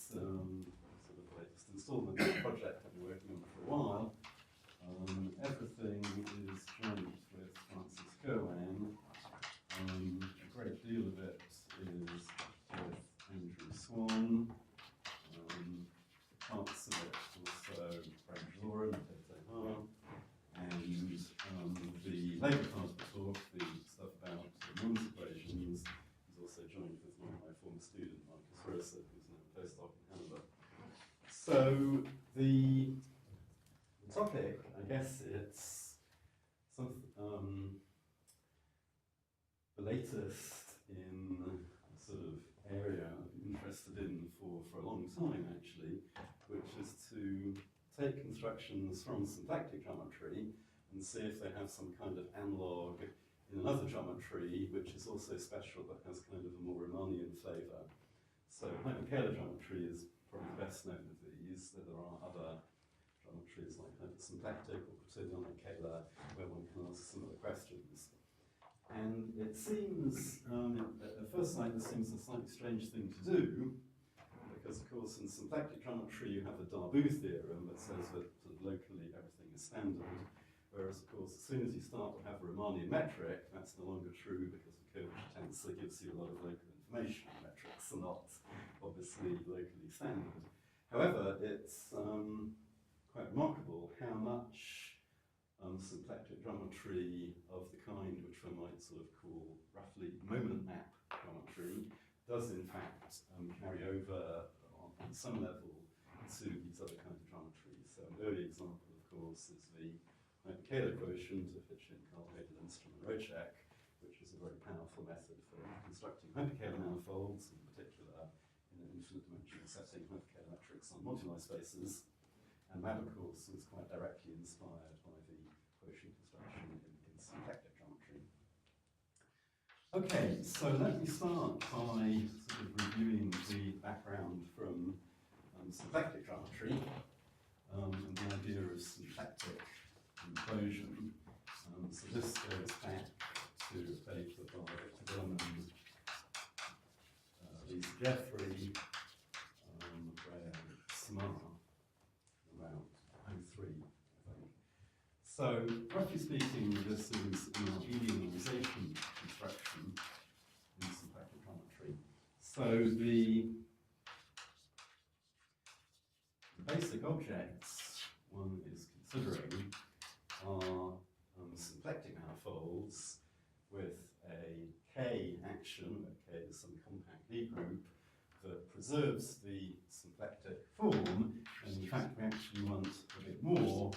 sort of the latest installment of the project I've been working on for a while. Everything is joined with Francis Kerwan. A great deal of it is with Andrew Swan. Parts of it also Frank Lauren, and the later part of the talk, the stuff about Morse equations, is also joined with one of my former student, Marcus Rosa, who's now a postdoc in Canada. So the topic, I guess it's some, the latest in a sort of area I've been interested in for a long time, actually, which is to take constructions from symplectic geometry and see if they have some kind of analog in another geometry, which is also special but has kind of a more Riemannian flavor. So hyperkahler geometry is probably the best known of these. There are other geometries like hypersymplectic or quotidiano-kahler where one can ask similar questions. And it seems, at first sight, this seems a slightly strange thing to do, because of course in symplectic geometry you have a Darboux theorem that says that sort of locally everything is standard, whereas of course as soon as you start to have a Riemannian metric, that's no longer true because the curvature tensor gives you a lot of local information. Metrics are not obviously locally standard. However, it's quite remarkable how much symplectic geometry of the kind which one might sort of call roughly moment map geometry does in fact carry over on some level to these other kinds of geometries. So an early example, of course, is the hyperkahler quotient of Hitchin-Carl Lindstrom and Rocek, which is a very powerful method for constructing hyperkahler manifolds, in particular in an infinite dimensional setting, hyperkahler metrics on moduli spaces. And that, of course, was quite directly inspired by the quotient construction in symplectic geometry. Okay, so let me start by sort of reviewing the background from symplectic geometry and the idea of symplectic implosion. So this goes back to a paper by Berman, Lisa Jeffrey, Graham Samar, about 03, I think. So, roughly speaking, this is an idealization construction in symplectic geometry. So the basic objects one is considering are symplectic manifolds with a K action, where K is some compact D group, that preserves the symplectic form, and in fact we actually want a bit more.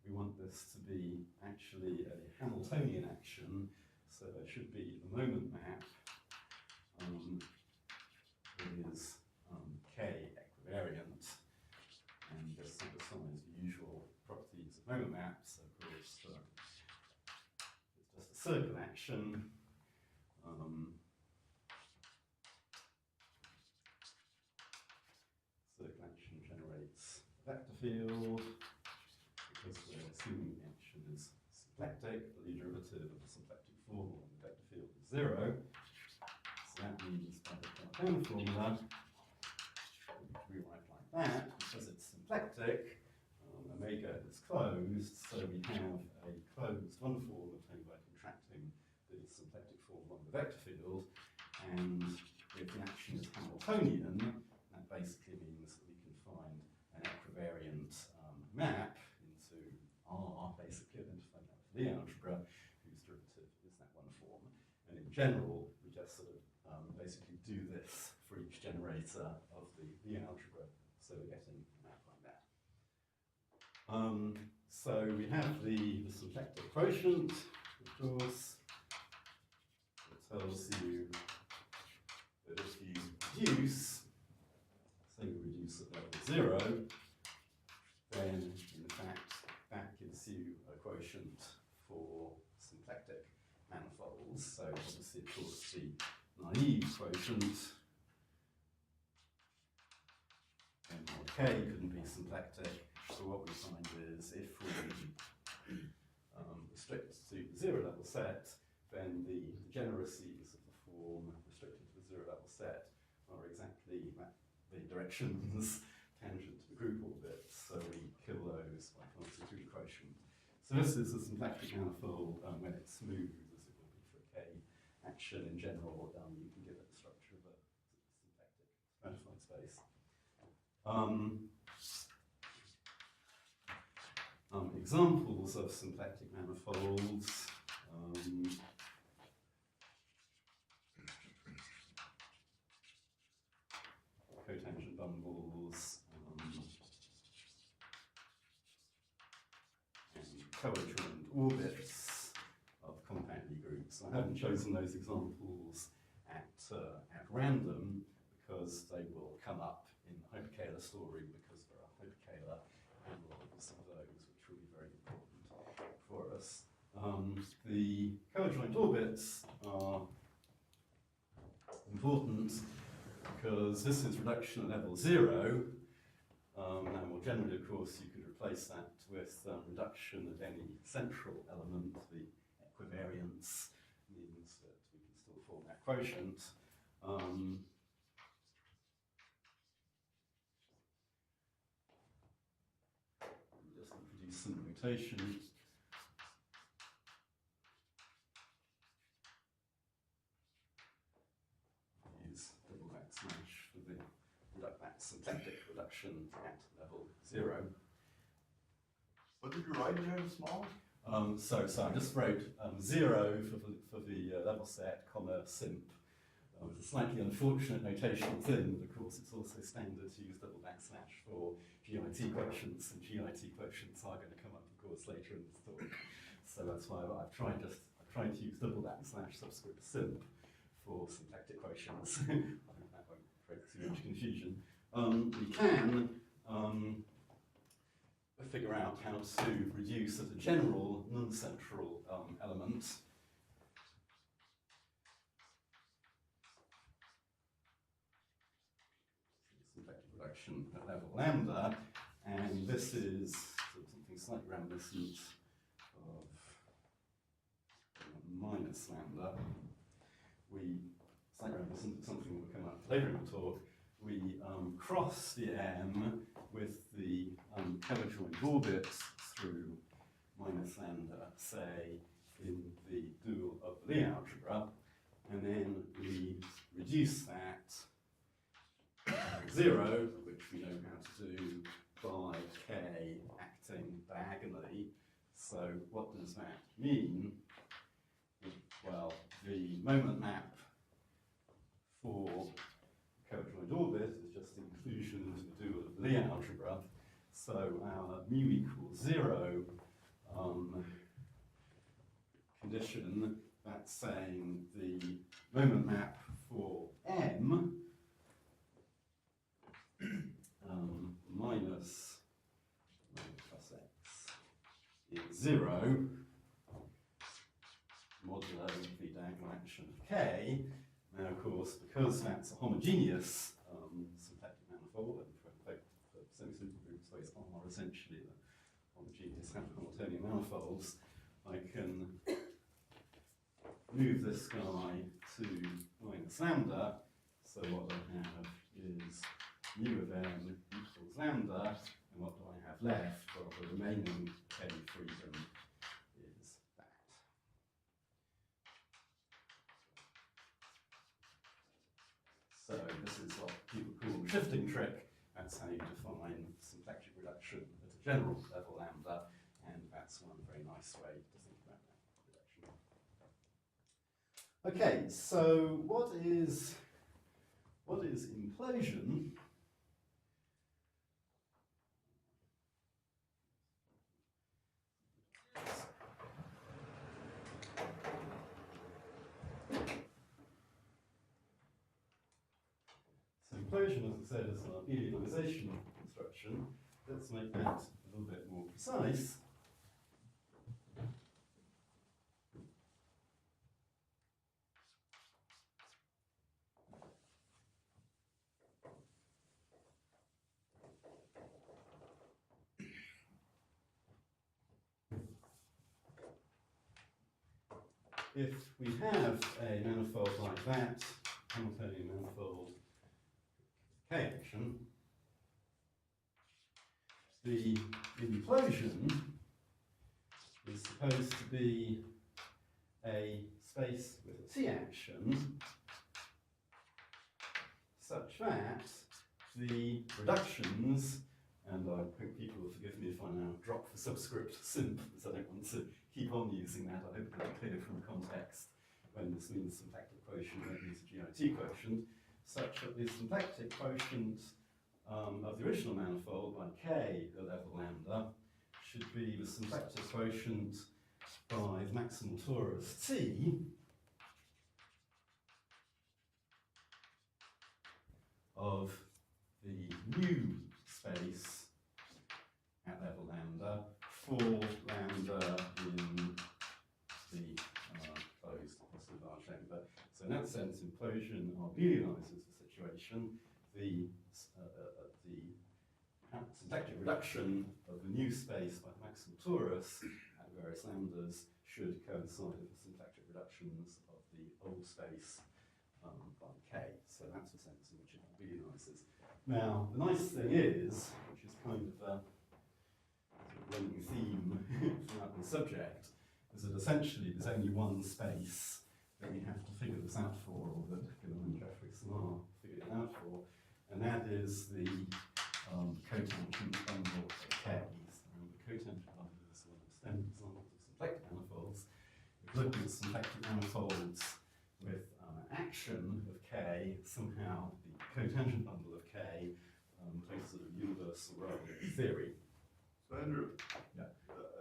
We want this to be actually a Hamiltonian action, so there should be the moment map is K equivariant, and just satisfies the usual properties of moment maps. So of course, it's just a circle action. Circle action generates a vector field. Because we're assuming the action is symplectic, the Lie derivative of the symplectic form on the vector field is 0. So that means by the Cartan formula, we can rewrite like that, because it's symplectic, omega is closed, so we have a closed one form obtained by contracting the symplectic form on the vector field, and if the action is Hamiltonian, that basically means that we can find an equivariant map into R, basically identified out of Lie algebra, whose derivative is that one form. And in general, we just sort of basically do this for each generator of the Lie algebra, so we're getting a map like that. So we have the symplectic quotient, of course, that tells you that if you reduce, say we reduce at level 0, then in fact that gives you a quotient for symplectic manifolds. So obviously, of course, the naive quotient, and K couldn't be symplectic. So what we find is if we restrict to the 0 level set, then the degeneracies of the form restricted to the 0 level set are exactly the directions tangent to the group orbit, so we kill those by constituting quotient. So this is a symplectic manifold when it's smooth, as it will be for a K action in general. You can give it the structure of a symplectic stratified space. Examples of symplectic manifolds. Cotangent bundles, and co-adjoint orbits of compact Lie groups. I haven't chosen those examples at random because they will come up in the hyperkahler story, because there are hyperkahler analogs of those, which will be very important for us. The co-adjoint orbits are important because this is reduction at level 0. Now, more generally, of course, you could replace that with reduction of any central element. The equivariance means that we can still form that quotient. Just introduce some notation. For that symplectic reduction at level 0. What did you write there in small? So I just wrote 0 for the level set, comma, simp. With a slightly unfortunate notational thing, but of course it's also standard to use double backslash for GIT quotients, and GIT quotients are going to come up, of course, later in this talk. So that's why I've tried to use double backslash subscript simp for symplectic quotients. Too much confusion. We can figure out how to reduce as a general non-central element symplectic reduction at level lambda, and this is something slightly reminiscent of minus lambda. Slightly reminiscent of something that will come up later in the talk. We cross the M with the co-adjoint orbits through minus lambda, say, in the dual of the Lie algebra, and then we reduce that to 0, which we know how to do by K acting diagonally. So what does that mean? Well, the moment map for co-adjoint orbit is just the inclusion into the dual of the Lie algebra. So our mu equals 0 condition, that's saying the moment map for M minus plus x is 0 modulo the diagonal action of K. Now, of course, because that's a homogeneous symplectic manifold, and for semi-simple groups, those are essentially the homogeneous Hamiltonian manifolds, I can move this guy to minus lambda. So what I have is mu of m equals lambda, and what do I have left? Well, the remaining K freedom is that. So this is what people call the shifting trick. That's how you define symplectic reduction at a general level lambda, and that's one very nice way to think about that reduction. Okay, so what is implosion? Implosion, as I said, is an idealization construction. Let's make that a little bit more precise. If we have a manifold like that, Hamiltonian manifold K action, the implosion is supposed to be a space with a T action such that the reductions, and I hope people will forgive me if I now drop the subscript simp, because I don't want to keep on using that. I hope it'll be clear from the context when this means symplectic quotient, when it means a GIT quotient, such that the symplectic quotient of the original manifold by k at level lambda should be the symplectic quotient by the maximal torus T of the new space at level lambda for lambda in the closed positive large chamber. So in that sense, implosion abelianizes the situation. The symplectic reduction of the new space by the maximal torus at various lambdas should coincide with the symplectic reductions of the old space by k. So that's the sense in which it abelianizes. Now, the nice thing is, which is kind of a running theme throughout the subject, is that essentially there's only one space that you have to figure this out for, or that Gilman and Jeffrey Samar figured it out for, and that is the cotangent bundle of k. And the cotangent bundle is one of the standard examples of symplectic manifolds. If you're looking at symplectic manifolds with action of k, somehow the cotangent bundle of k plays a sort of universal role in theory. So Andrew, Yeah.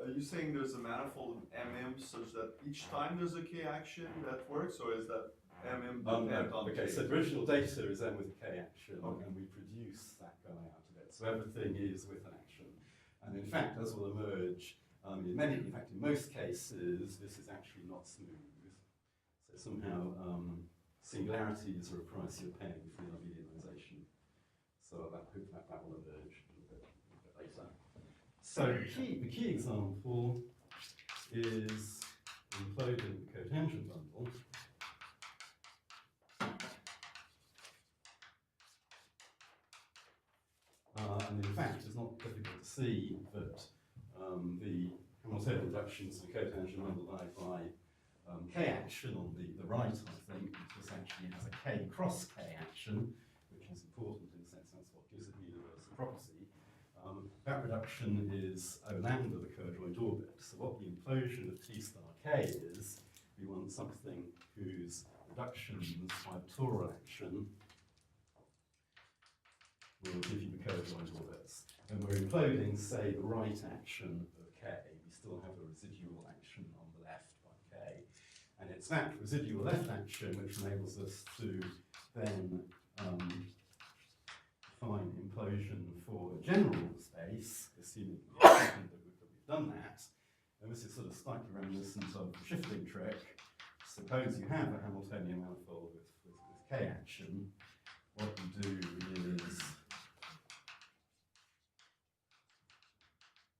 Are you saying there's a manifold of MM such that each time there's a k action that works, or is that MM depend on okay, k? so the original data is M with a k action, Okay. and we produce that guy out of it. So everything is with an action. And in fact, as will emerge, in most cases, this is actually not smooth. So somehow, singularities are a price you're paying for the abelianization. So I hope that will emerge a little bit later. So the key example is imploding the cotangent bundle. And in fact, it's not difficult to see that the Hamiltonian reductions of the cotangent bundle lie by k action on the right, I think, which this actually has a k cross k action, which is important in the sense that's what gives it the universal property. That reduction is O lambda, the co-adjoint orbit. So what the implosion of T star k is, we want something whose reductions by toral action will give you the co-adjoint orbits. And we're imploding, say, the right action of k. We still have a residual action on the left by k. And it's that residual left action which enables us to then define implosion for a general space, assuming that we've done that. And this is sort of slightly reminiscent of the shifting trick. Suppose you have a Hamiltonian manifold with k action. What you do is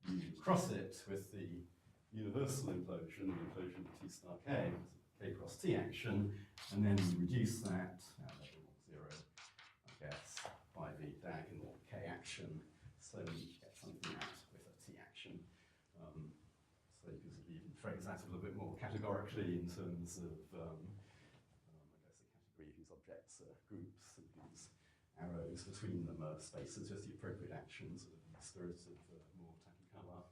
you cross it with the universal implosion, the implosion of T star k, k cross T action, and then you reduce that at level 0, I guess, by the diagonal k action, so you get something out with a T action. So you can sort of even phrase that a little bit more categorically in terms of, I guess, a category whose objects are groups and whose arrows between them are spaces, just the appropriate actions, sort of in the spirit of more Hyperkahler.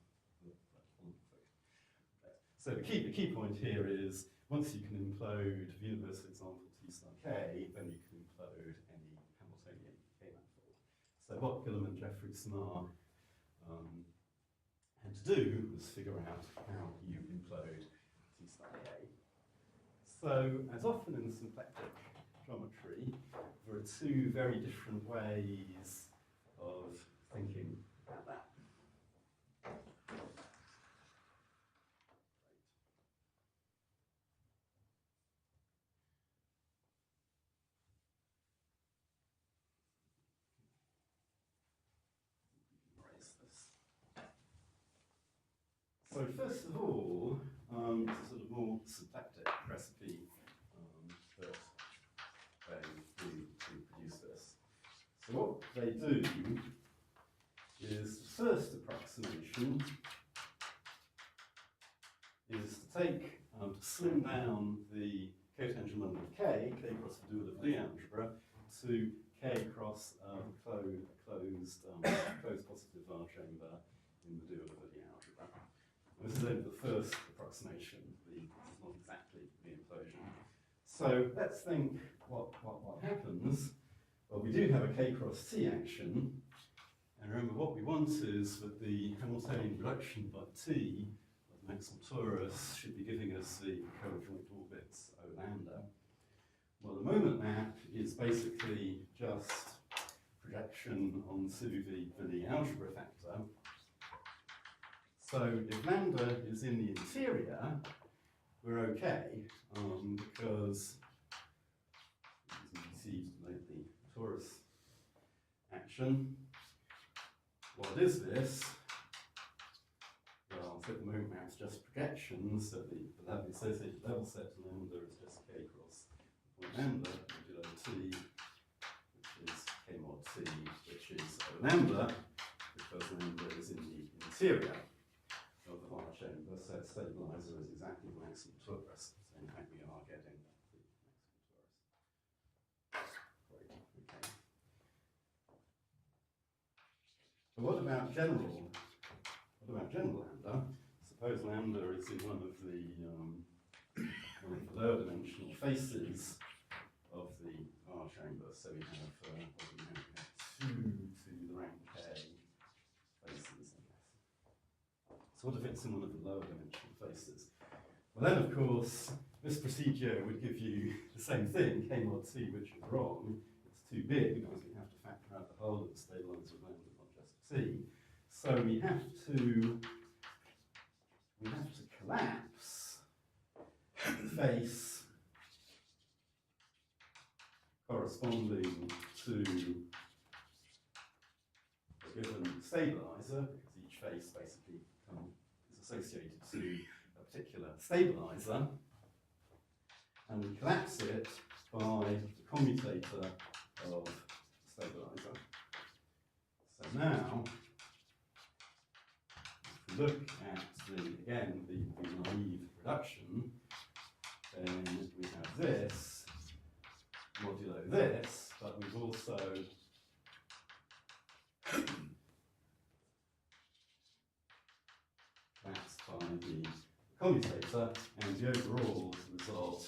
So the key point here is, once you can implode the universal example T star k, then you can implode any Hamiltonian k manifold. So what Gilman and Jeffrey Samar had to do was figure out how you implode T star k. So, as often in symplectic geometry, there are two very different ways of thinking about that. So first of all, it's a sort of more symplectic recipe that they do to produce this. So what they do is first approximation is to take, to slim down the cotangent moment of K cross the dual of Lie algebra, to K cross closed positive Lie chamber in the dual of Lie algebra. This is only the first approximation, it's not exactly the implosion. So let's think what happens. Well, we do have a K cross T action, and remember what we want is that the Hamiltonian reduction by T of the maximum torus should be giving us the coadjoint orbits O lambda. Well, the moment map is basically just projection onto the Lie algebra factor. So if lambda is in the interior, we're okay, because it's easy to make the torus action. What is this? Well, so at the moment map's just projections, so the associated level set lambda is just K cross lambda modulo T, which is K mod T, which is O lambda, because lambda is in the interior of the Lie chamber, so its stabilizer is exactly the maximum torus. So in fact we are getting the maximum torus. Great, okay. But what about general lambda? Suppose lambda is in one of the lower dimensional faces of the Lie chamber. So we have two to the rank K faces, I guess. So what if it's in one of the lower dimensional faces? Well then, of course, this procedure would give you the same thing, K mod T, which is wrong. It's too big because we have to factor out the whole of the stabilizer of lambda, not just T. So we have to collapse the face corresponding to a given stabilizer, because each face basically is associated to a particular stabilizer, and we collapse it by the commutator of the stabilizer. So now, if we look at the naive reduction, then we have this modulo this, but we've also collapsed by the commutator, and the overall result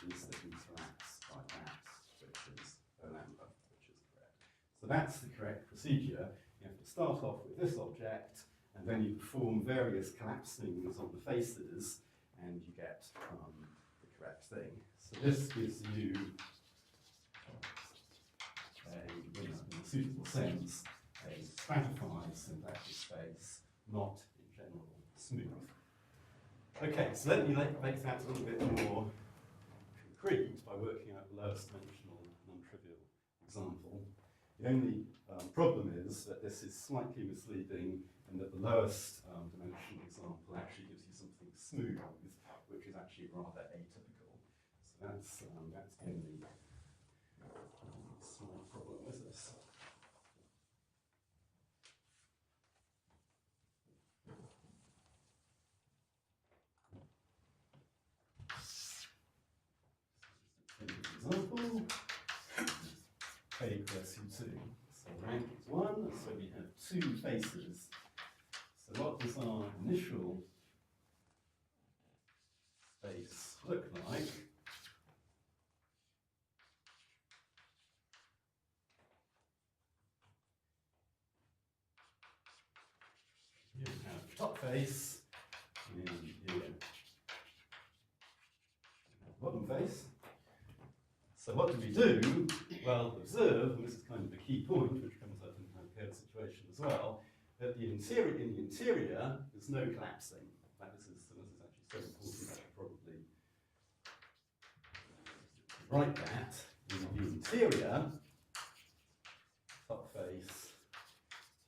is that we collapse by that, which is O lambda, which is correct. So that's the correct procedure. You have to start off with this object, and then you perform various collapsings on the faces, and you get the correct thing. So this gives you, in a suitable sense, a stratified symplectic space, not in general smooth. Okay, so let me make that a little bit more concrete by working out the lowest dimensional non-trivial example. The only problem is that this is slightly misleading, and that the lowest dimensional example actually gives you something smooth, which is actually rather atypical. So that's the only small problem with this. Example, K equals U2. So rank is 1, so we have two faces. So what does our initial space look like? You have top face, and you have bottom face. So what do we do? Well, observe, and this is kind of the key point, which comes up in the paired situation as well, that in the interior, there's no collapsing. In fact, this is actually so important, I should probably write that. In the interior, top face,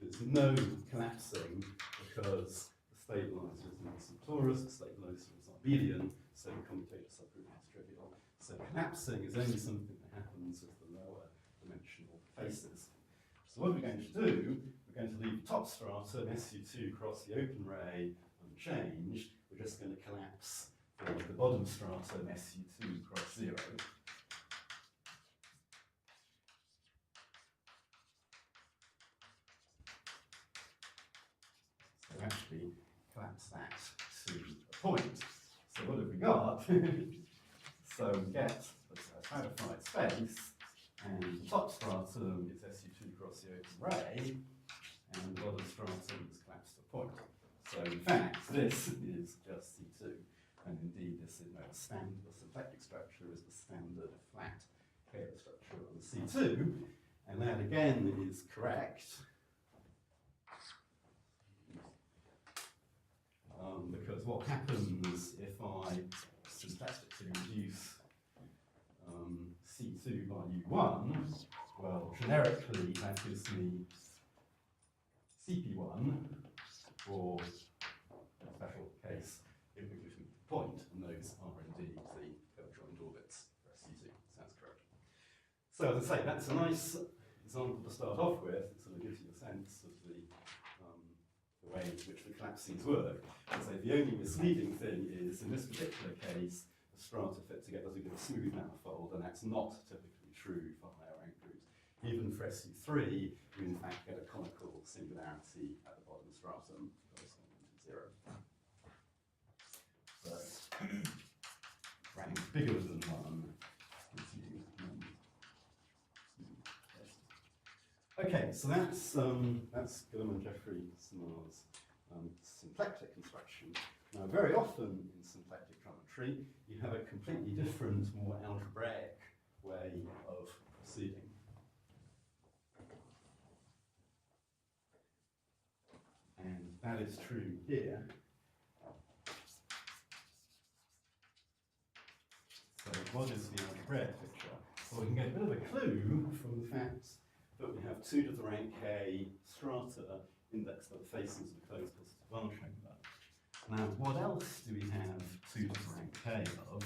there's no collapsing because the stabilizer is not some torus, the stabilizer is abelian, so the commutator subgroup is trivial. So collapsing is only something that happens with the lower dimensional faces. So what we're going to do, we're going to leave the top stratum, SU2 across the open ray, unchanged. We're just going to collapse the bottom stratum, SU2 cross 0. So actually collapse that to a point. So what have we got? So we get a stratified space, and the top stratum is SU2 cross the open ray, and the bottom stratum is collapsed to a point. So in fact, this is just C2. And indeed, this is the symplectic structure is the standard flat Kahler structure on C2, and that again is correct. Because what happens if I symplectically reduce C2 by U1, well, generically that gives me CP1, or in a special case, it would give me the point, and those are indeed the co-joined orbits for SC2. Sounds correct. So as I say, that's a nice example to start off with. It sort of gives you a sense of the way in which the collapses work. So the only misleading thing is, in this particular case, the strata fit together to give a smooth manifold, and that's not typically true for higher rank groups. Even for SU3, you in fact get a conical singularity at the bottom stratum corresponding to 0. So rank bigger than 1 gives you Okay, so that's Gurman, Jeffrey, Simar's symplectic construction. Now, very often in symplectic geometry, you have a completely different, more algebraic way of proceeding. And that is true here. So what is the algebraic picture? Well, we can get a bit of a clue from the fact that we have 2 to the rank k strata indexed by the faces of the closed positive bar chamber. Now, what else do we have 2 to the rank k of?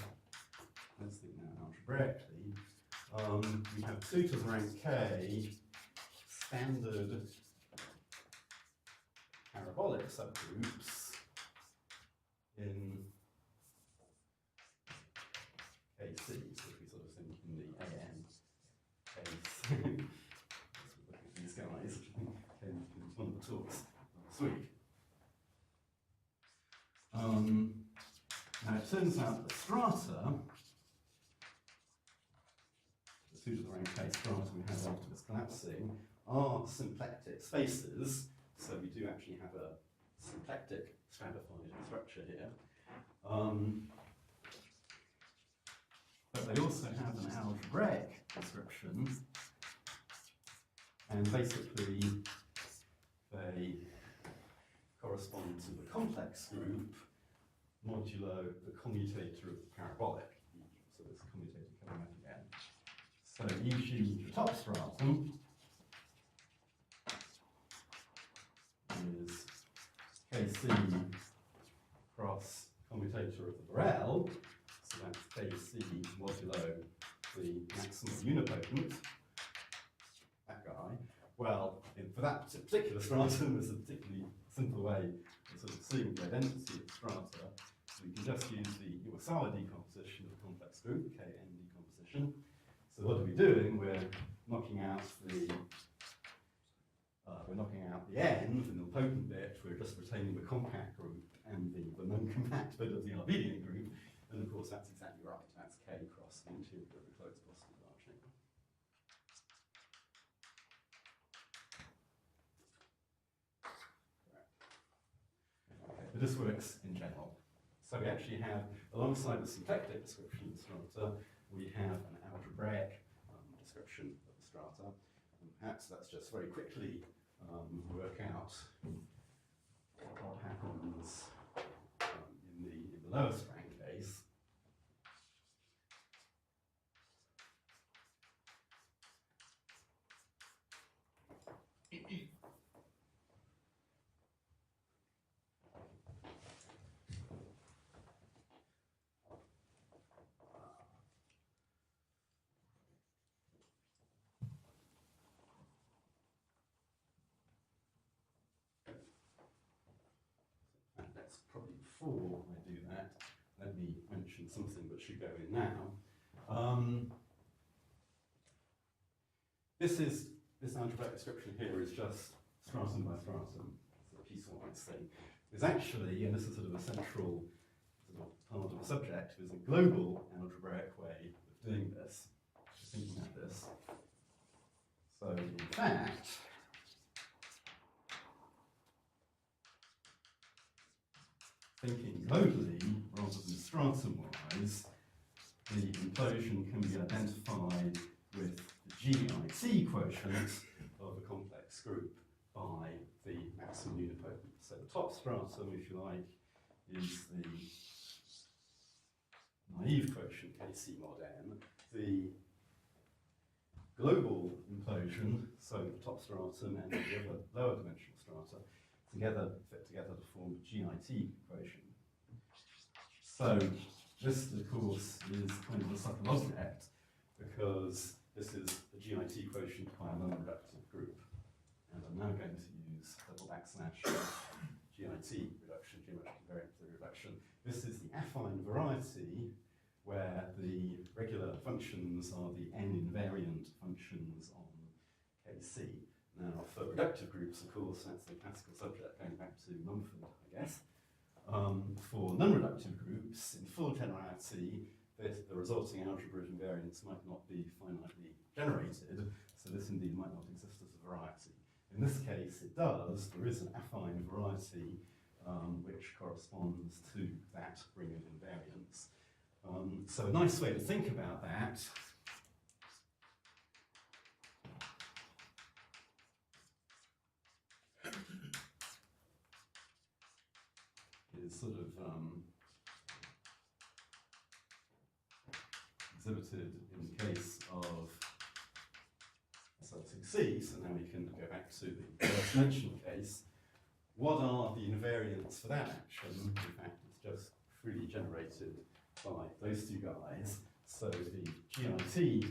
Let's think now algebraically. We have 2 to the rank k standard parabolic subgroups in KC, so if we sort of think in the AN case. Look at these guys, came from one of the talks last week. Now it turns out the strata, the 2 to the rank k strata we have after this collapsing, are symplectic spaces, so we do actually have a symplectic stratified structure here. But they also have an algebraic description, and basically they correspond to the complex group modulo the commutator of the parabolic. So this commutator coming up again. So e.g. the top stratum is KC cross commutator of the Borel. So that's KC modulo the maximum unipotent, that guy. Well, for that particular stratum, there's a particularly simple way of sort of seeing the identity of the strata. So we can just use the Iwasawa decomposition of the complex group, Kn decomposition. So what are we doing? We're knocking out the N, the nilpotent bit. We're just retaining the compact group and the non-compact bit of the Arvedian group. And of course, that's exactly right. That's K cross the interior of the closed positive bar chamber. Okay, but this works in general. So we actually have, alongside the symplectic description of the strata, we have an algebraic description of the strata. And perhaps let's just very quickly work out what happens in the lowest rank case. before I do that, let me mention something that should go in now. This algebraic description here is just stratum by stratum, sort of piecewise thing. There's actually, and this is sort of a central sort of part of the subject, there's a global algebraic way of doing this, thinking about this. So in fact, thinking globally rather than stratum-wise, the implosion can be identified with the GIT quotient of a complex group by the maximum unipotent. So the top stratum, if you like, is the naive quotient KC mod n. The global implosion, so the top stratum and the other lower dimensional strata, fit together to form the GIT equation. So this, of course, is kind of a subtle object because this is the GIT quotient by a non-reductive group. And I'm now going to use double backslash GIT reduction, geometric invariant theory reduction. This is the affine variety where the regular functions are the n-invariant functions on KC. Now, for reductive groups, of course, that's the classical subject going back to Mumford, I guess. For non-reductive groups, in full generality, the resulting algebra of invariance might not be finitely generated, so this indeed might not exist as a variety. In this case, it does. There is an affine variety which corresponds to that ring of invariance. So a nice way to think about that is sort of exhibited in the case of SL2C, so now we can go back to the first mentioned case. What are the invariants for that action? In fact, it's just freely generated by those two guys. So the GIT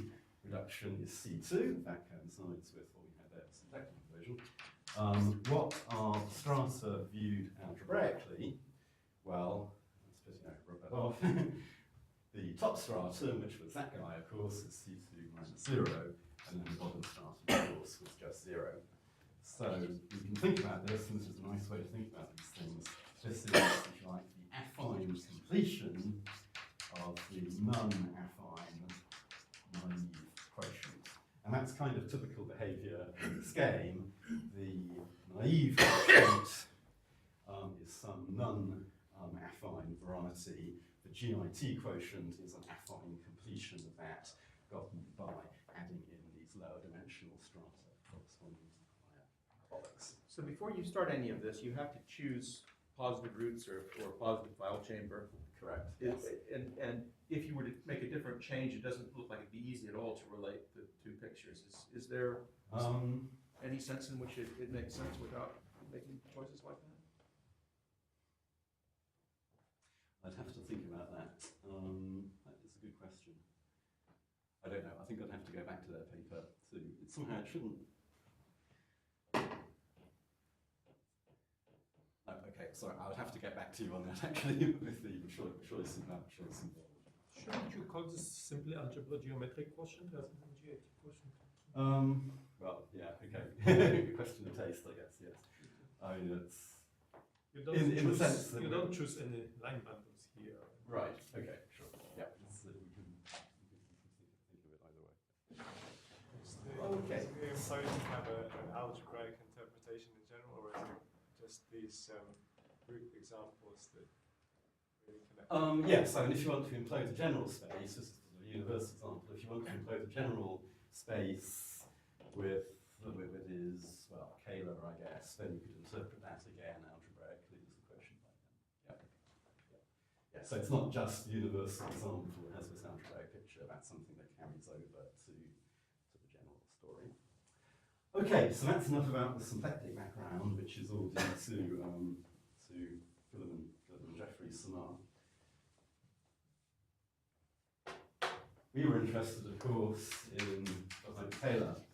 reduction is C2, that coincides with what we had there, symplectic conversion. What are strata viewed algebraically? Well, let's rub that off. The top stratum, which was that guy, of course, is C2 minus 0, and then the bottom stratum, of course, was just 0. So we can think about this, and this is a nice way to think about these things. This is, if you like, the affine completion of the non-affine naive quotient. And that's kind of typical behavior in this game. The naive quotient is some non-affine variety. The GIT quotient is an affine completion of that, gotten by adding in these lower dimensional strata corresponding to higher products. So before you start any of this, you have to choose positive roots or positive file chamber. Correct. Yes. And if you were to make a different change, it doesn't look like it'd be easy at all to relate the two pictures. Is there any sense in which it makes sense without making choices like that? I'd have to think about that. That is a good question. I don't know. I think I'd have to go back to their paper to. Somehow it shouldn't. Oh, okay, sorry. I would have to get back to you on that actually with the choice and that choice involved. Shouldn't you call this simply algebra geometric quotient rather than GIT quotient? Well, yeah, okay. Question of taste, I guess. Yes. I mean, it's. You don't in the sense that you don't choose any line bundles here. Right. Okay. Sure. Yeah. We can think of it either way. Okay. So you have an algebraic interpretation in general, or is it just these group examples that really connect? Yes. I mean, if you want to implode the general space, this is a universal example. If you want to implode the general space with is kahler, I guess, then you could interpret that again algebraically as a quotient by them. Yeah. So it's not just the universal example that has this algebraic picture. That's something that carries over to the general story. Okay, so that's enough about the symplectic background, which is all due to Philip and Jeffrey's Samar. We were interested, of course, in the hyperkahler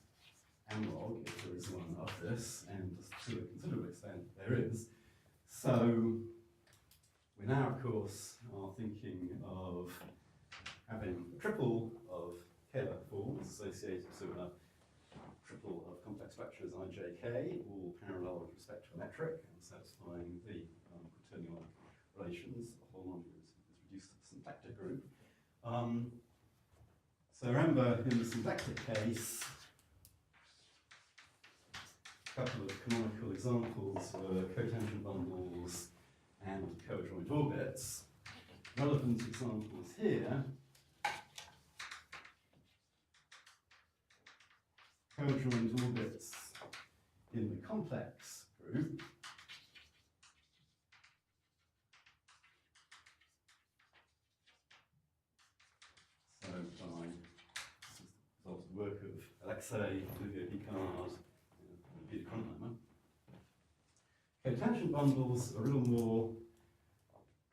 analog, if there is one of this, and to a considerable extent there is. So we're now, of course, are thinking of having a triple of Kahler forms associated to a triple of complex structures ijk, all parallel with respect to a metric and satisfying the quaternion relations. The whole number is reduced to the symplectic group. So remember, in the symplectic case, a couple of canonical examples were cotangent bundles and co-adjoint orbits. Relevant examples here, co-adjoint orbits in the complex group. So by sort of work of Alexei, Olivier Picard, and Peter Kronheimer. Cotangent bundles are a little more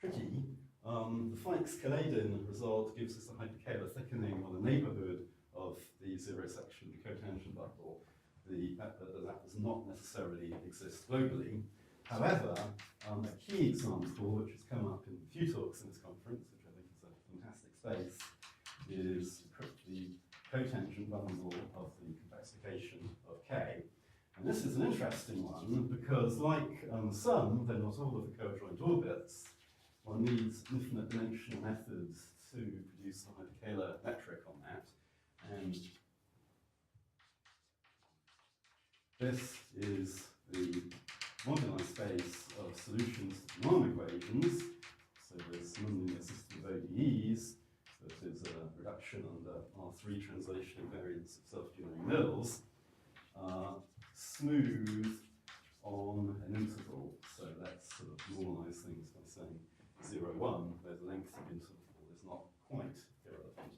tricky. The Fikes-Kaledin result gives us a hyperkahler thickening on the neighborhood of the zero section of the cotangent bundle. That does not necessarily exist globally. However, a key example, which has come up in a few talks in this conference, which I think is a fantastic space, is the cotangent bundle of the complexification of K. And this is an interesting one because, like some, though not all of the co-adjoint orbits, one needs infinite dimensional methods to produce a hyperkahler metric on that. And this is the moduli space of solutions to norm equations. So there's nonlinear system of ODEs that is a reduction under R3 translation invariance of self-dealing mills, smooth on an interval. So let's sort of normalize things by saying 0, 1, where the length of interval is not quite irrelevant.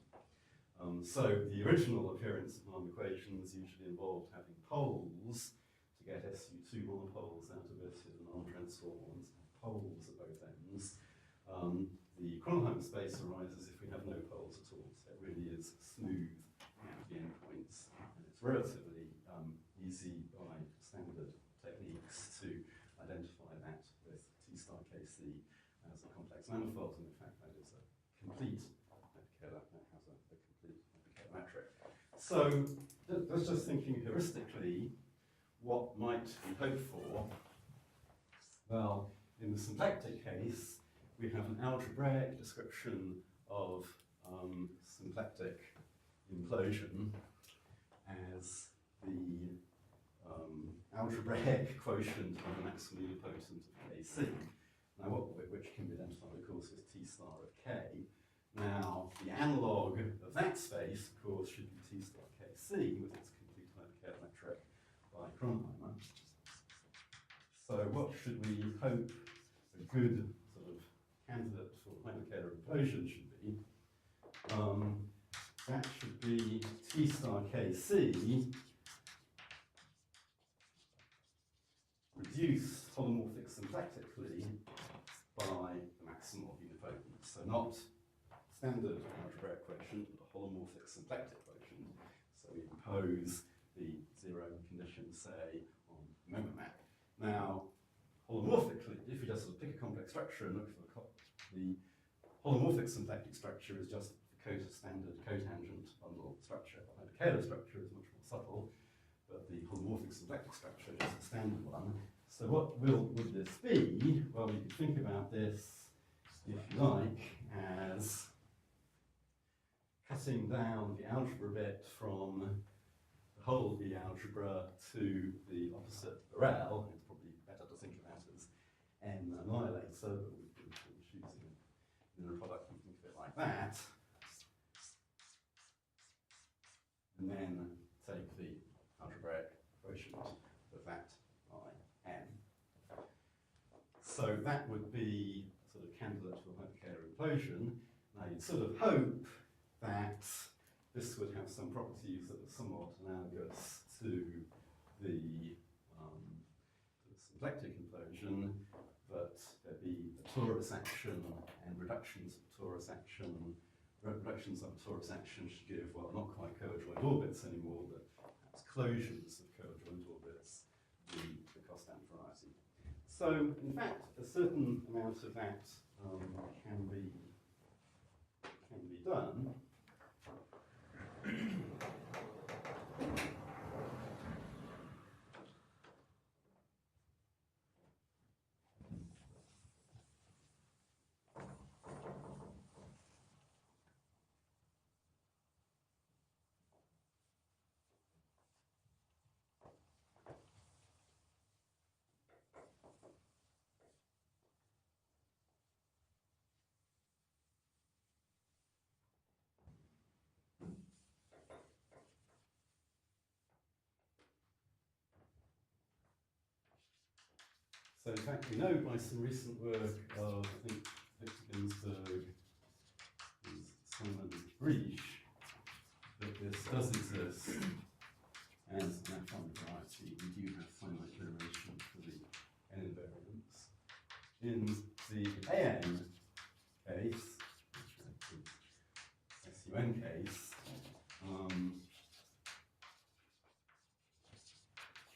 So the original appearance of norm equations usually involved having poles to get SU2 monopoles out of it in non-transform ones, poles at both ends. The Kronheimer space arises if we have no poles at all, so it really is smooth at the endpoints, and it's relatively easy by standard techniques to identify that with T star KC as a complex manifold, and in fact that is a complete hyperkahler, that has a complete hyperkahler metric. So that's just thinking heuristically, what might we hope for? Well, in the symplectic case, we have an algebraic description of symplectic implosion as the algebraic quotient of the maximum unipotent of Kc. Now, which can be identified, of course, as T star of K. Now, the analog of that space, of course, should be T star Kc with its complete hyperkahler metric by Kronheimer. So, what should we hope a good sort of candidate for hyperkahler implosion should be? That should be T star Kc reduced holomorphic symplectically by the maximal unipotent. So not standard algebraic quotient, but a holomorphic symplectic quotient. So we impose the zero condition, say, on the member map. Now, holomorphically, if you just sort of pick a complex structure and look for the holomorphic symplectic structure is just the standard cotangent bundle structure. The hyperkahler structure is much more subtle, but the holomorphic symplectic structure is the standard one. So what would this be? Well, you could think about this, if you like, as cutting down the algebra bit from the whole B algebra to the opposite Borel. It's probably better to think of that as n annihilator, but we could choose an inner product and think of it like that. And then take the algebraic quotient of that by n. So that would be a sort of candidate for hyperkahler implosion. Now you'd sort of hope that this would have some properties that are somewhat analogous to the symplectic implosion, but there'd be a torus action and reductions of torus action. Reductions of torus action should give, well, not quite co-adjoint orbits anymore, but perhaps closures of co-adjoint orbits, the constant variety. So, in fact, a certain amount of that can be done. So in fact, we know by some recent work of, I think, Victor Ginsburg and Simon Breach, that this does exist as an atomic variety. We do have finite generation for the n invariants. In the AN case, SUN case,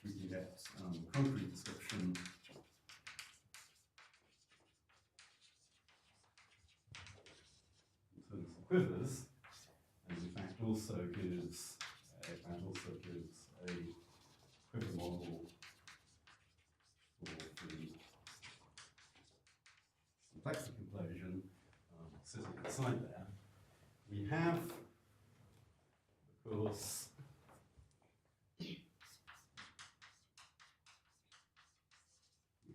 we can get concrete description quivers, and in fact also gives a quiver model for the symplectic implosion sitting inside there. We have, of course, we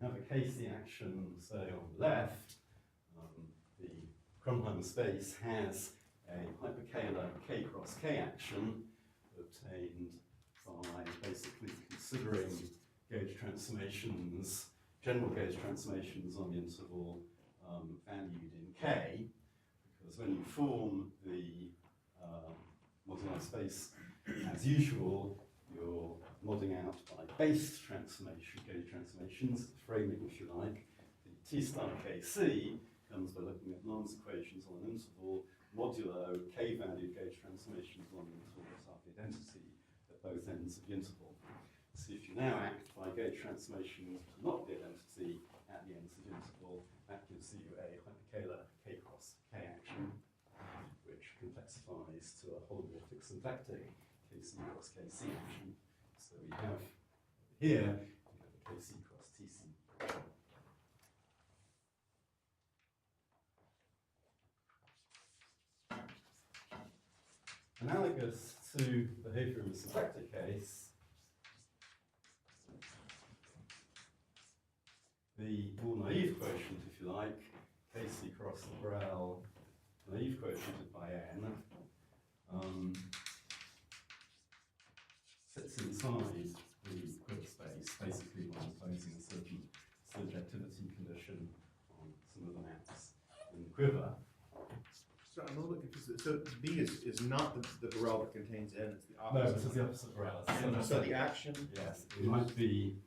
have a Casey action, say, on the left. The Krumheim space has a hyperkahler K cross K action obtained by basically considering gauge transformations, general gauge transformations on the interval valued in K, because when you form the moduli space as usual, you're modding out by base transformation, gauge transformations, framing if you like. The T star Kc comes by looking at Nernst equations on an interval, modulo k-valued gauge transformations on an interval that are the identity at both ends of the interval. So if you now act by gauge transformations to not the identity at the ends of the interval, that gives you a hyperkahler k cross k action, which complexifies to a holomorphic symplectic kc cross kc action. So we have here, we have a kc cross tc. Analogous to behavior in the symplectic case, the more naive quotient, if you like, Kc cross Labrel, naive quotiented by n, sits inside the quiver space, basically by imposing a certain subjectivity condition on some of the maps in the quiver. So I'm a little bit confused. So B is not the Borel that contains N, it's the No, opposite. this is the opposite Borel. And so the action? Yes, it might be,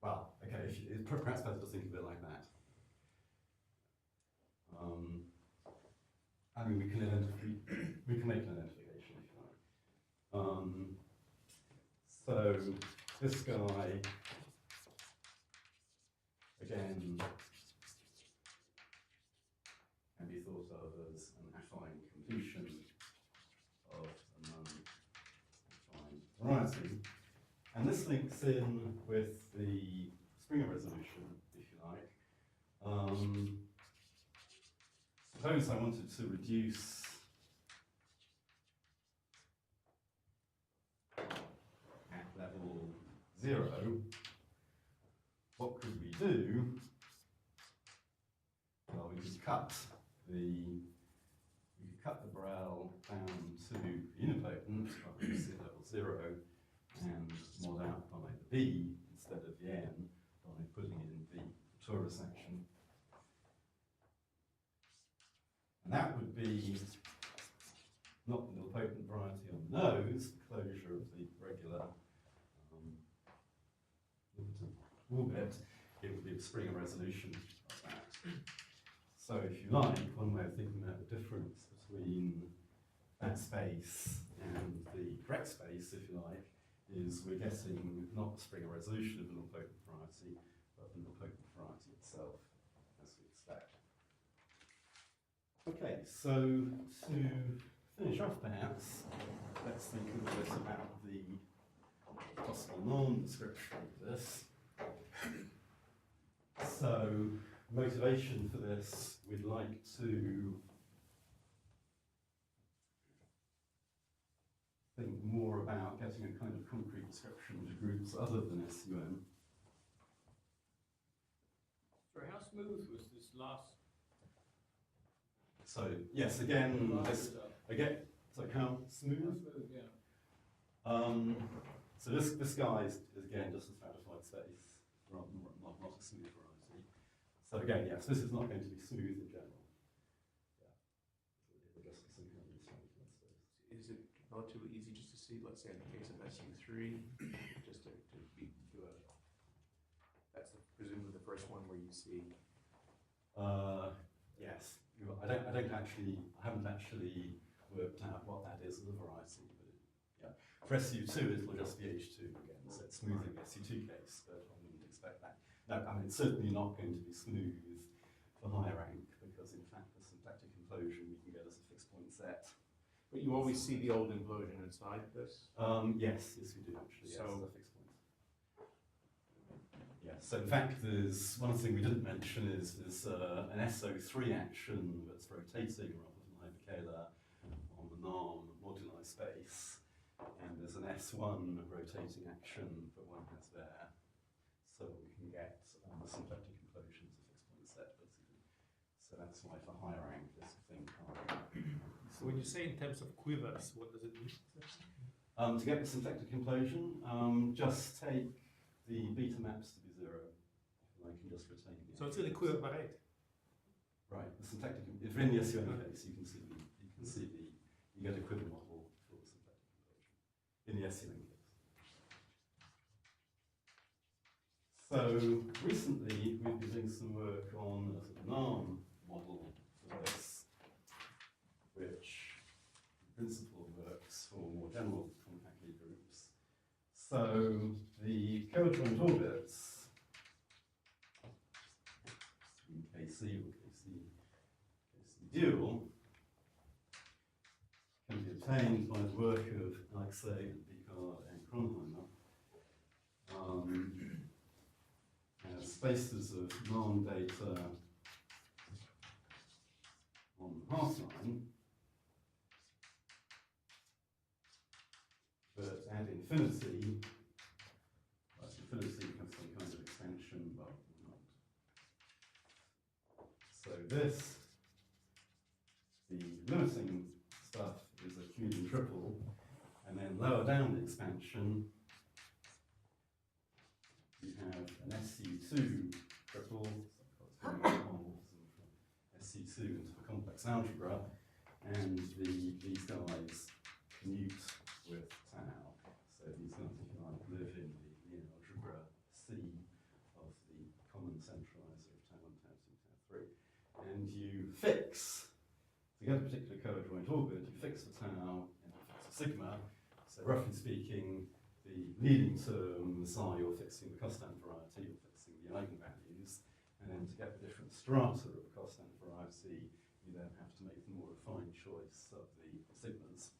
well, okay, if you, perhaps better to think of it like that. I mean, we can make an identification if you like. So this guy, again, can be thought of as an affine completion of a non-affine variety. And this links in with the Springer resolution, if you like. Suppose I wanted to reduce at level 0, what could we do? Well, we could cut the Borel down to the unipotent, obviously at level 0, and mod out by the B instead of the N by putting it in the torus action. And that would be not the nilpotent variety on the nose, closure of the regular orbit, it would be a Springer resolution of that. So if you like, one way of thinking about the difference between that space and the correct space, if you like, is we're getting not the Springer resolution of the nilpotent variety, but the nilpotent variety itself, as we expect. effect. Okay, so to finish off perhaps, let's think a little bit about the possible norm description of this. So, motivation for this, we'd like to think more about getting a kind of concrete description to groups other than SUM. Sorry, how smooth was this last? So, yes, again, so how smooth? How smooth, yeah. So this guy is again just a stratified space, rather than not a smooth variety. So again, yes, this is not going to be smooth in general. Yeah, it'll just be some kind of stratified space. Is it relatively easy just to see, let's say in the case of SU3, just to do a, that's presumably the first one where you see. Yes, I haven't actually worked out what that is as a variety, but yeah. For SU2, it will just be H2 again, so it's smoothing the SU2 case, but I wouldn't expect that. No, I mean, it's certainly not going to be smooth for higher rank, because in fact, the symplectic implosion we can get as a fixed point set. But you always see the old implosion inside this? Yes, we do actually, yes, So- as a fixed point. Yeah, so in fact, there's one thing we didn't mention is there's an SO3 action that's rotating rather than hyperkahler on the norm moduli space, and there's an S1 rotating action that one has there, so we can get the symplectic implosion as a fixed point set, basically. So that's why for higher rank this thing can't. So when you say in terms of quivers, what does it mean? To get the symplectic implosion, just take the beta maps to be 0, and I can just retain the. So it's in a quiver variety. Right, the symplectic. If you're in the SUM case, you get a quiver model for the symplectic implosion in the SUM case. So recently we've been doing some work on a sort of NARM model for this, which in principle works for more general compact Lie groups. So the coadjoint orbits in KC or KC dual can be obtained by the work of Alexei, Picard, and Kronheimer as spaces of NARM data on the path line, but at infinity, infinity has some kind of extension, but not. So this, the limiting stuff is a Cuban triple, and then lower down the expansion, you have an SU2 triple, SU2 into the complex algebra, and these guys commute with tau. So these guys, if you like, live in the linear algebra C of the common centralizer of tau 1, tau 2, tau 3. And you fix, to get a particular coadjoint orbit, you fix the tau and you fix the sigma. So roughly speaking, the leading terms are you're fixing the costant variety, you're fixing the eigenvalues, and then to get the different strata of the costant variety, you then have to make the more refined choice of the sigmas.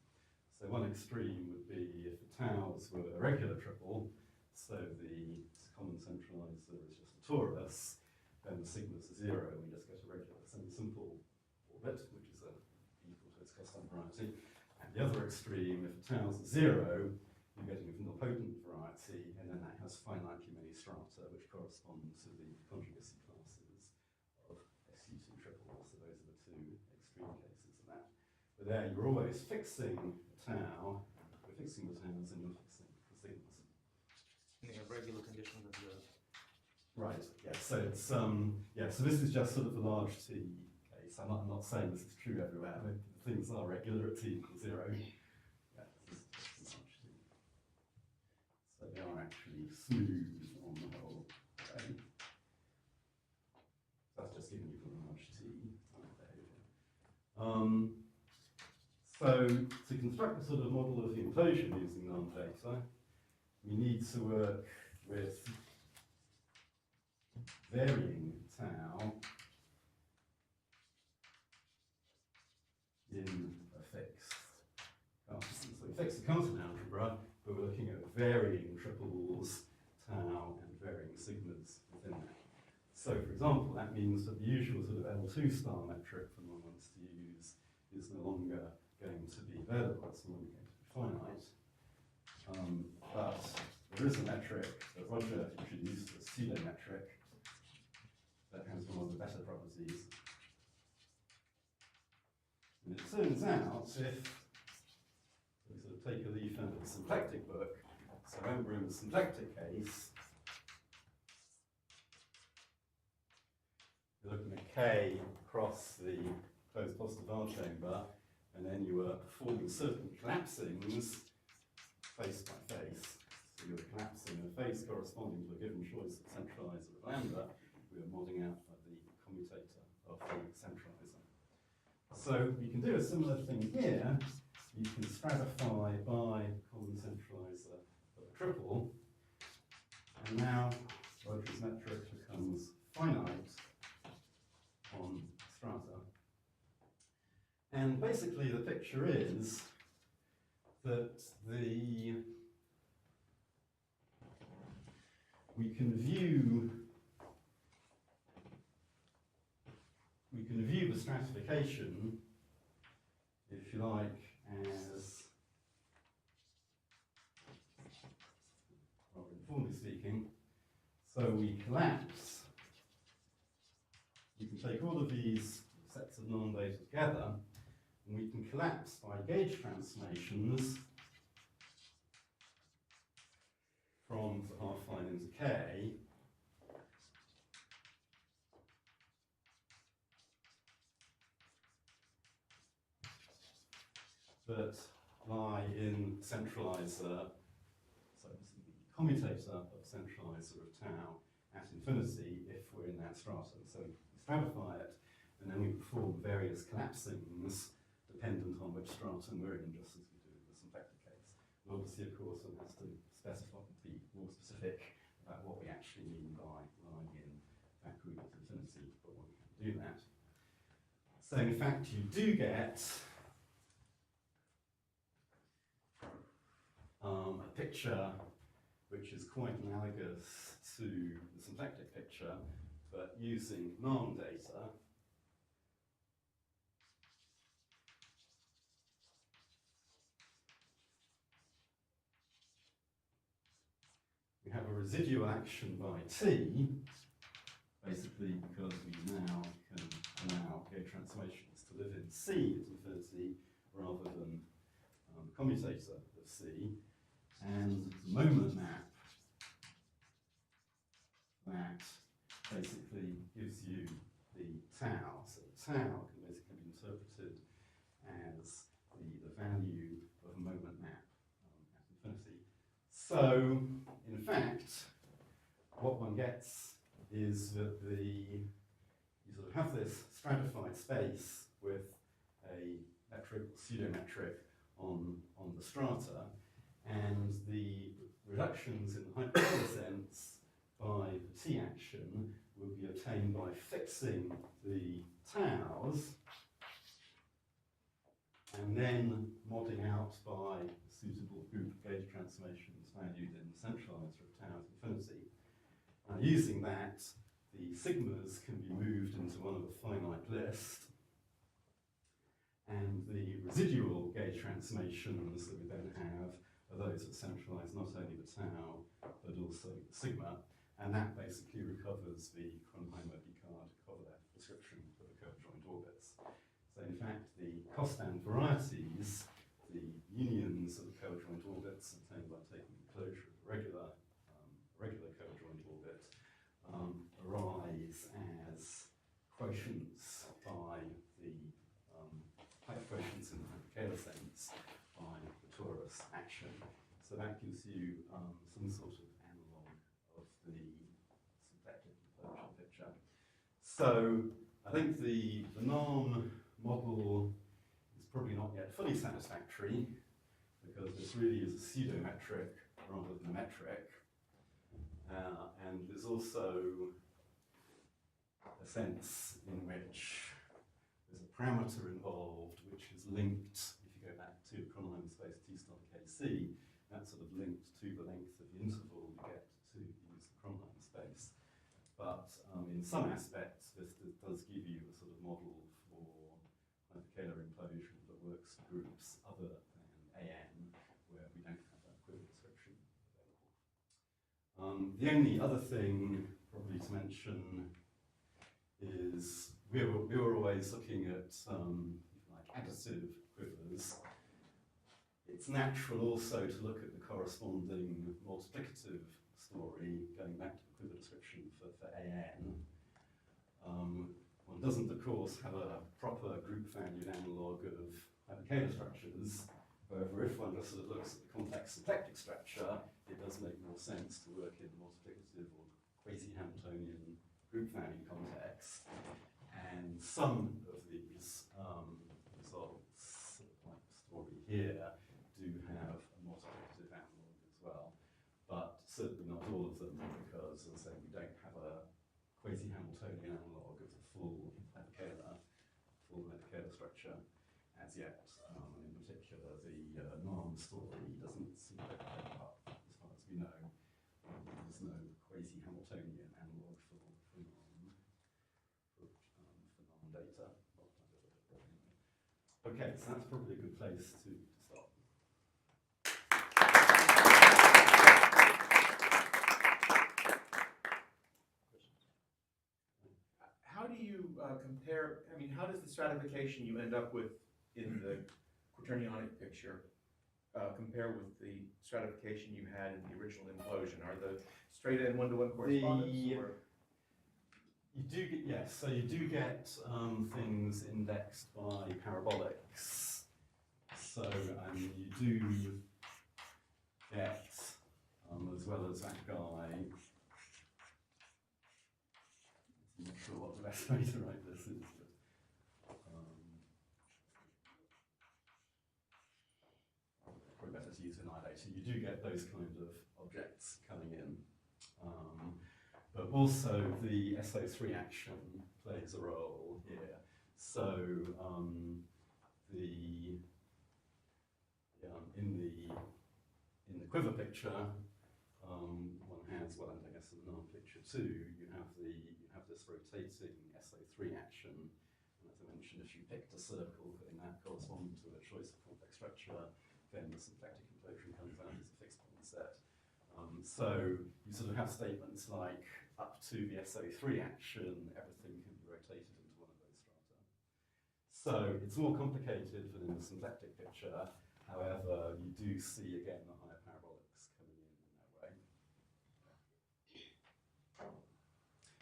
So one extreme would be if the taus were a regular triple, so the common centralizer is just a torus, then the sigmas are 0, and we just get a regular semi-simple orbit, which is equal to its costant variety. And the other extreme, if the taus are 0, you're getting a nilpotent variety, and then that has finitely many strata, which correspond to the conjugacy classes of SU2 triple. So those are the two extreme cases of that. But there, you're always fixing tau, you're fixing the taus, and you're fixing the sigmas. And a regular condition of the. Right. Yeah. So it's so this is just sort of the large T case. I'm not saying this is true everywhere. But things are regular at T equals 0. Yeah. This is just large T. So they are actually smooth on the whole way. That's just giving you the large T behavior. So to construct a sort of model of the implosion using NARM data, we need to work with varying tau in a fixed Cartesian. So we fix the Cartesian algebra, but we're looking at varying triples, tau, and varying sigmas within that. So, for example, that means that the usual sort of L2 star metric that one wants to use is no longer going to be available, it's no longer going to be finite. But there is a metric that Roger introduced, a pseudo-metric, that has one of the better properties. And it turns out, if we sort of take a leaf out of the symplectic book, so remember in the symplectic case, you're looking at K across the closed positive R chamber, and then you are performing certain collapsings face by face. So you're collapsing a face corresponding to a given choice of centralizer of lambda. We are modding out by the commutator of the centralizer. So you can do a similar thing here. You can stratify by common centralizer of a triple, and now Roger's metric becomes finite on strata. And basically the picture is that we can view the stratification, if you like, as, rather informally speaking, so we collapse. You can take all of these sets of non-data together, and we can collapse by gauge transformations from the half line into K, that lie in centralizer, so this is the commutator of centralizer of tau at infinity if we're in that stratum. So we stratify it, and then we perform various collapsings dependent on which stratum we're in, just as we do in the symplectic case. And obviously, of course, one has to specify, be more specific about what we actually mean by lying in that group at infinity, but one can do that. So in fact, you do get a picture which is quite analogous to the symplectic picture, but using norm data. We have a residual action by T, basically because we now can allow gauge transformations to live in C at infinity rather than commutator of C, and the moment map that basically gives you the tau. So tau can basically be interpreted as the value of a moment map at infinity. So, in fact, what one gets is that you sort of have this stratified space with a metric or pseudometric on the strata, and the reductions in the hyperkahler sense by the T action will be obtained by fixing the taus and then modding out by a suitable group of gauge transformations valued in the centralizer of tau at infinity. Now, using that, the sigmas can be moved into one of a finite list, and the residual gauge transformations that we then have are those that centralize not only the tau, but also the sigma, and that basically recovers the Kronheimer-Picard-Kovalev description of the curve-joint orbits. So in fact, the Costan varieties, the unions of the curve-joint orbits obtained by taking the closure of a regular curve-joint orbit, arise as quotients by the hyperquotients in the hyperkahler sense by the torus action. So that gives you some sort of analog of the symplectic implosion picture. So I think the norm model is probably not yet fully satisfactory, because this really is a pseudometric rather than a metric. And there's also a sense in which there's a parameter involved, which is linked, if you go back to chronoline space T star Kc, that's sort of linked to the length of the interval you get to use the chronoline space. But in some aspects, this does give you a sort of model for hyperkahler implosion that works for groups other than AN, where we don't have that quiver description available. The only other thing probably to mention is we were always looking at like additive quivers. It's natural also to look at the corresponding multiplicative story, going back to the quiver description for AN. One doesn't, of course, have a proper group-valued analogue of hyperkahler structures. However, if one just sort of looks at the complex symplectic structure, it does make more sense to work in the multiplicative or quasi-Hamiltonian group value context. And some of these results, like the story here, do have a multiplicative analogue as well. But certainly not all of them, because, as I say, we don't have a quasi-Hamiltonian analogue of the full hyperkahler structure as yet. And in particular, the norm story doesn't seem to pick up, as far as we know. There's no quasi-Hamiltonian analogue for norm data. Okay, so that's probably a good place to stop. How do you compare, I mean, how does the stratification you end up with in the quaternionic picture compare with the stratification you had in the original implosion? Are the straight N one-to-one correspondence? You do get, yes, so you do get things indexed by parabolics. So you do get, as well as that guy, I'm not sure what the best way to write this is, but probably better to use annihilator. You do get those kind of objects coming in. But also the SO3 action plays a role here. So in the quiver picture, one has, well, I guess in the null picture too, you have this rotating SO3 action. And as I mentioned, if you picked a circle putting that corresponding to a choice of complex structure, then the symplectic implosion comes out as a fixed point set. So you sort of have statements like, up to the SO3 action, everything can be rotated into one of those strata. So it's more complicated than in the symplectic picture. However, you do see again the higher parabolics coming in that way.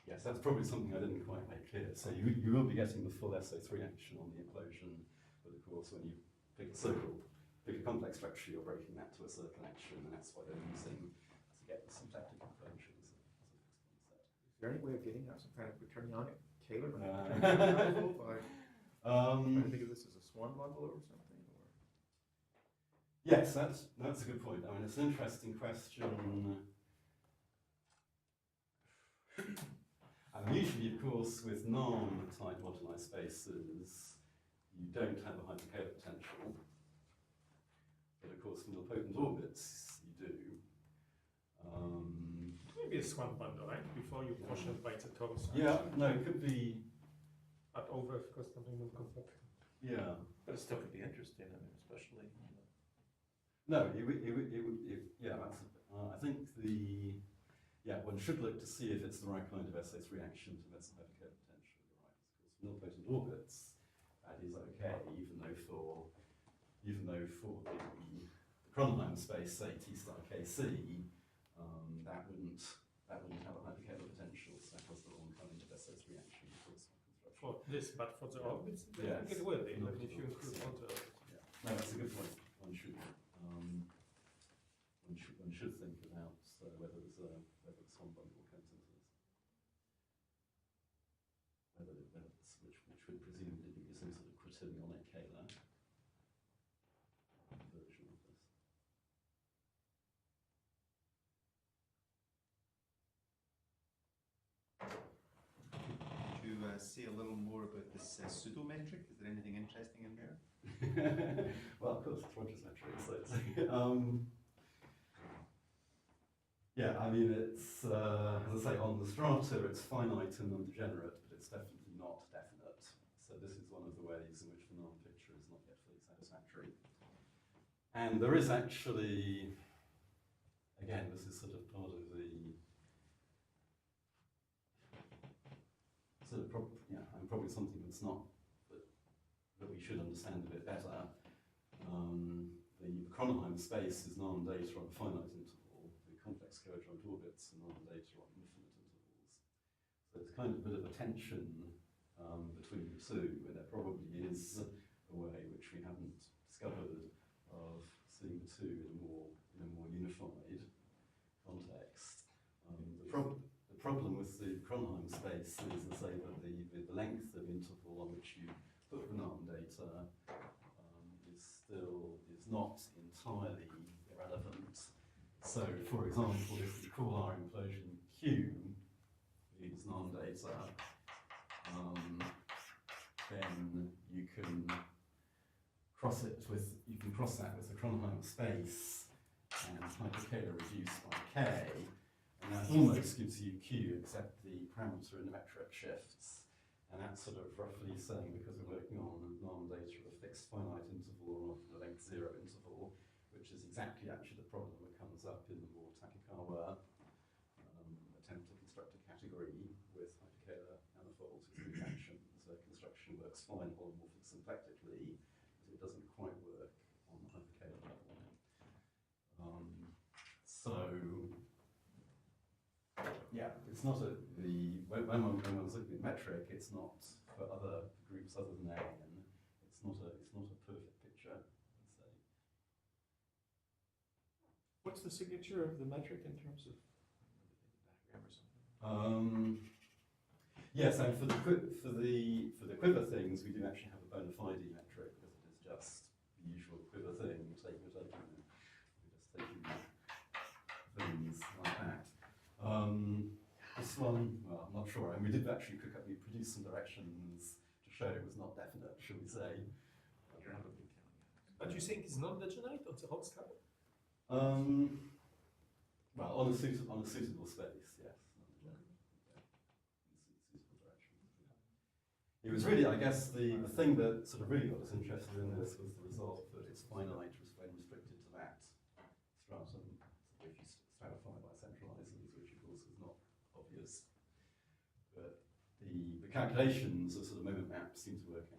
Yes, that's probably something I didn't quite make clear. So you will be getting the full SO3 action on the implosion, but of course when you pick a circle, pick a complex structure, you're breaking that to a circle action, and that's what they're using to get the symplectic implosion. Is there any way of getting out some kind of quaternionic Kahler? I'm trying to think of this as a swan bundle or something? Or? Yes, that's a good point. I mean, it's an interesting question. And usually, of course, with norm-type moduli spaces, you don't have a hyperkahler potential. But of course, for nilpotent orbits, you do. Maybe a swan bundle, right? Before you push it by the total size. Yeah, no, it could be. But over, of course, something will come back. Yeah. But it still could be interesting, I mean, especially. No, yeah, that's, I think one should look to see if it's the right kind of SO3 action to get some hyperkahler potential, you're right. Of course, nilpotent orbits, that is okay, even though for the chronoline space, say T star Kc, that wouldn't have a hyperkahler potential, so that was the wrong kind of SO3 action for this construction. For this, but for the orbits, I Yes. think it will be, For even if you orbits, include yeah. all the orbits. Yeah. No, that's a good point. One should think about whether the swan bundle comes into this. Which would presumably be some sort of quaternionic Kahler version of this. Did you say a little more about this pseudometric? Is there anything interesting in there? Well, of course, it's Rogers metric, so it's, yeah, I mean, it's, as I say, on the strata, it's finite and undegenerate, but it's definitely not definite. So this is one of the ways in which the norm picture is not yet fully satisfactory. And there is actually, again, this is sort of part of the sort of, probably something that's not, that we should understand a bit better. The Cronheim space is norm data on a finite interval. The complex coadjoint orbits are norm data on infinite intervals. So it's kind of a bit of a tension between the two, where there probably is a way which we haven't discovered of seeing the two in a more unified context. The problem with the Cronheim space is, as I say, that the length of interval on which you put the norm data is not entirely irrelevant. So, for example, if we call our implosion Q these norm data, then you can cross that with the Cronheim space and hyperkahler reduced by K, and that almost gives you Q except the parameter in the metric shifts. And that's sort of roughly saying, because we're working on norm data of a fixed finite interval or the length 0 interval, which is exactly actually the problem that comes up in the more Takakawa attempt to construct a category with hyperkahler manifolds with reactions. The construction works fine holomorphic symplectically, but it doesn't quite work on the hyperkahler level. Yeah, it's not when one's looking at metric, it's not for other groups other than AN. It's not a perfect picture, let's say. What's the signature of the metric in terms of diagram or something? Yes, and for the quiver things, we do actually have a bona fide metric, because it is just the usual quiver thing. We're just taking things like that. This one, well, I'm not sure. And we did actually we produced some directions to show it was not definite, shall we say. But you think it's non-degenerate on the Hawk scale? Well, on a suitable space, yes. Suitable directions, yeah. It was really, I guess, the thing that sort of really got us interested in this was the result that it's finite when restricted to that stratum. If you stratify by centralizers, which of course was not obvious, but the calculations of sort of moment maps seem to work out